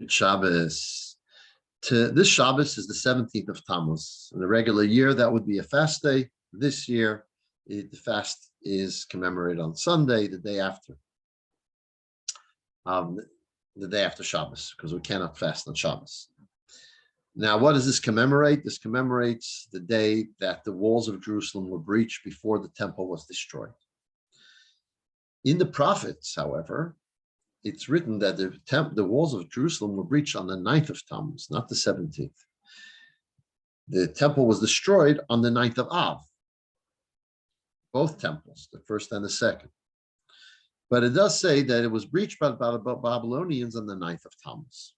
Shabbos. This Shabbos is the 17th of Tammuz. In a regular year, that would be a fast day. This year, the fast is commemorated on Sunday, the day after Shabbos, because we cannot fast on Shabbos. Now, what does this commemorate? This commemorates the day that the walls of Jerusalem were breached before the temple was destroyed. In the prophets, however, it's written that the walls of Jerusalem were breached on the 9th of Tammuz, not the 17th. The temple was destroyed on the 9th of Av. Both temples, the first and the second. But it does say that it was breached by the Babylonians on the 9th of Tammuz.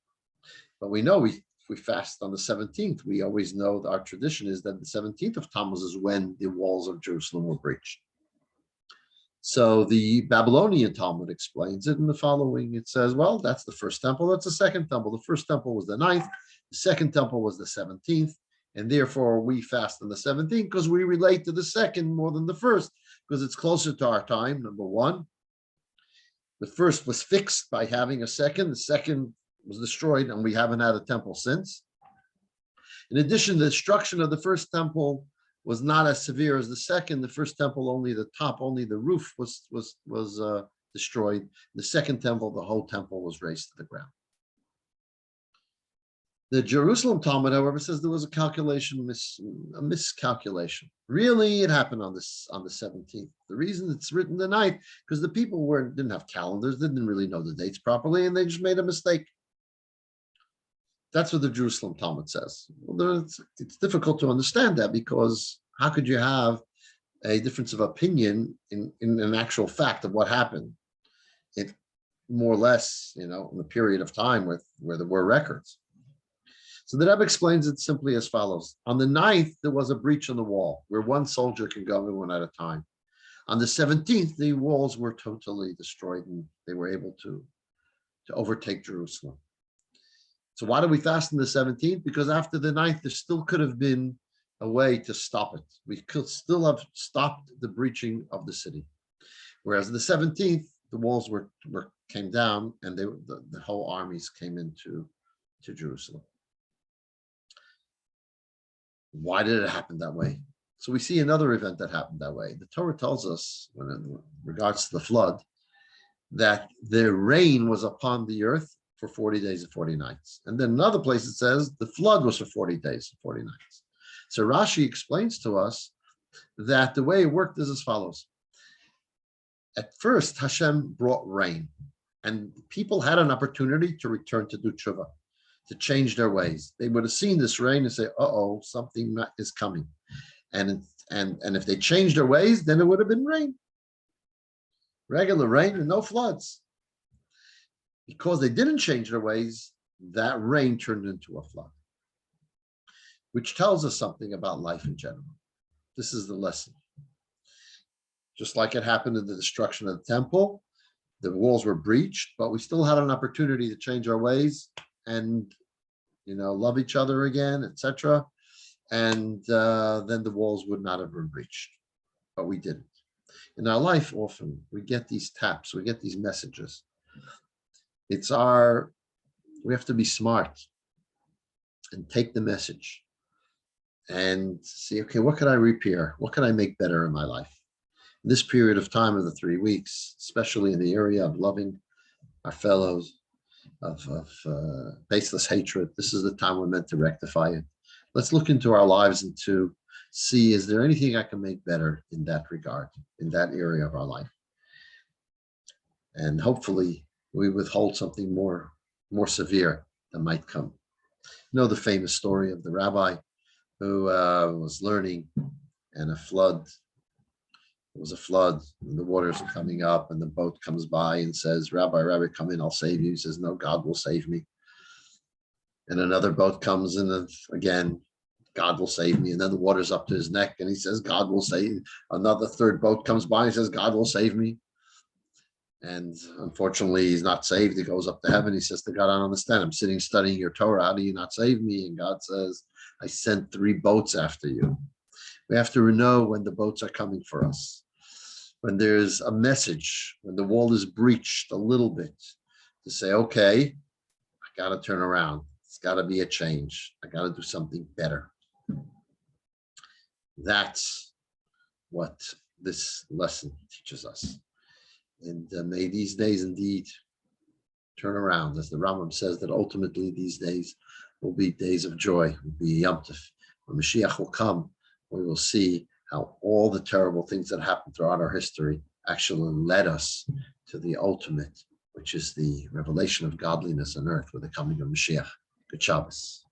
But we know if we fast on the 17th, we always know that our tradition is that the 17th of Tammuz is when the walls of Jerusalem were breached. So the Babylonian Talmud explains it in the following. It says, well, that's the first temple, that's the second temple. The first temple was the 9th, the second temple was the 17th, and therefore we fast on the 17th because we relate to the second more than the first, because it's closer to our time, number one. The first was fixed by having a second, the second was destroyed, and we haven't had a temple since. In addition, the destruction of the first temple was not as severe as the second. The first temple, only the top, only the roof was destroyed. The second temple, the whole temple was razed to the ground. The Jerusalem Talmud, however, says there was a miscalculation. Really, it happened on the 17th. The reason it's written the 9th, because the people didn't have calendars, they didn't really know the dates properly, and they just made a mistake. That's what the Jerusalem Talmud says. Well, it's difficult to understand that, because how could you have a difference of opinion in an actual fact of what happened? It more or less, in a period of time where there were records. So the Rebbe explains it simply as follows. On the 9th, there was a breach in the wall where one soldier can go in one at a time. On the 17th, the walls were totally destroyed and they were able to overtake Jerusalem. So why do we fast on the 17th? Because after the 9th, there still could have been a way to stop it. We could still have stopped the breaching of the city. Whereas the 17th, the walls came down and the whole armies came into Jerusalem. Why did it happen that way? So we see another event that happened that way. The Torah tells us, in regards to the flood, that the rain was upon the earth for 40 days and 40 nights. And then another place it says the flood was for 40 days and 40 nights. So Rashi explains to us that the way it worked is as follows. At first, Hashem brought rain, and people had an opportunity to return to do tshuva, to change their ways. They would have seen this rain and say, uh-oh, something is coming. And if they changed their ways, then it would have been rain. Regular rain and no floods. Because they didn't change their ways, that rain turned into a flood, which tells us something about life in general. This is the lesson. Just like it happened in the destruction of the temple, the walls were breached, but we still had an opportunity to change our ways and, love each other again, etc. And then the walls would not have been breached, but we didn't. In our life, often we get these taps, we get these messages. We have to be smart and take the message and see, okay, what can I repair? What can I make better in my life? In this period of time of the 3 weeks, especially in the area of loving our fellows, of baseless hatred, this is the time we're meant to rectify it. Let's look into our lives and to see, is there anything I can make better in that regard, in that area of our life? And hopefully we withhold something more severe that might come. The famous story of the rabbi who was learning, and it was a flood, and the waters are coming up, and the boat comes by and says, Rabbi, come in, I'll save you. He says, no, God will save me. And another boat comes in, and again, God will save me. And then the water's up to his neck, and he says, God will save. Another third boat comes by and says, God will save me. And unfortunately, he's not saved. He goes up to heaven. He says to God, I don't understand. I'm sitting studying your Torah. How do you not save me? And God says, I sent 3 boats after you. We have to know when the boats are coming for us. When there's a message, when the wall is breached a little bit, to say, okay, got to turn around. It's got to be a change. I got to do something better. That's what this lesson teaches us. And may these days indeed turn around, as the Rambam says, that ultimately these days will be days of joy, will be Yom Tov. When Mashiach will come, we will see how all the terrible things that happened throughout our history actually led us to the ultimate, which is the revelation of godliness on earth with the coming of Mashiach. Good Shabbos.